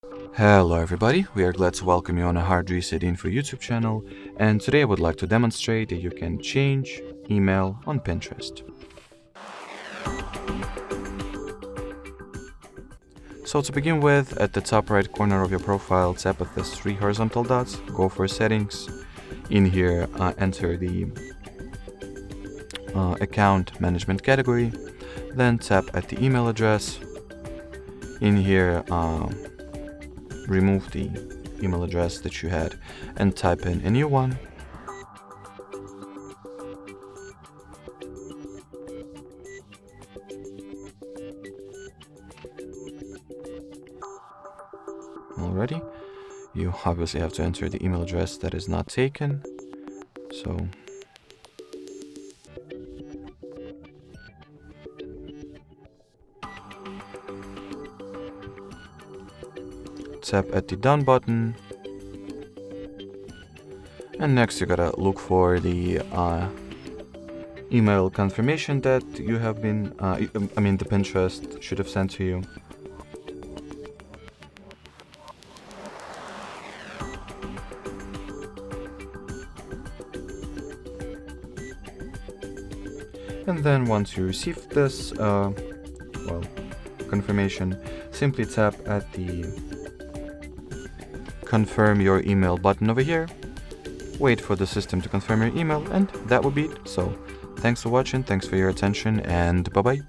Hello everybody, we are glad to welcome you on a HardReset.Info YouTube channel, and today I would like to demonstrate that you can change email on Pinterest. So to begin with, at the top right corner of your profile, tap at these three horizontal dots, go for settings. In here, enter the account management category, then tap at the email address. In here, remove the email address that you had and type in a new one. Already, you obviously have to enter the email address that is not taken. So tap at the done button, and next you gotta look for the email confirmation that you have been the Pinterest should have sent to you. And then once you receive this confirmation, simply tap at the confirm your email button over here, wait for the system to confirm your email, and that would be it. So thanks for watching, thanks for your attention, and bye bye.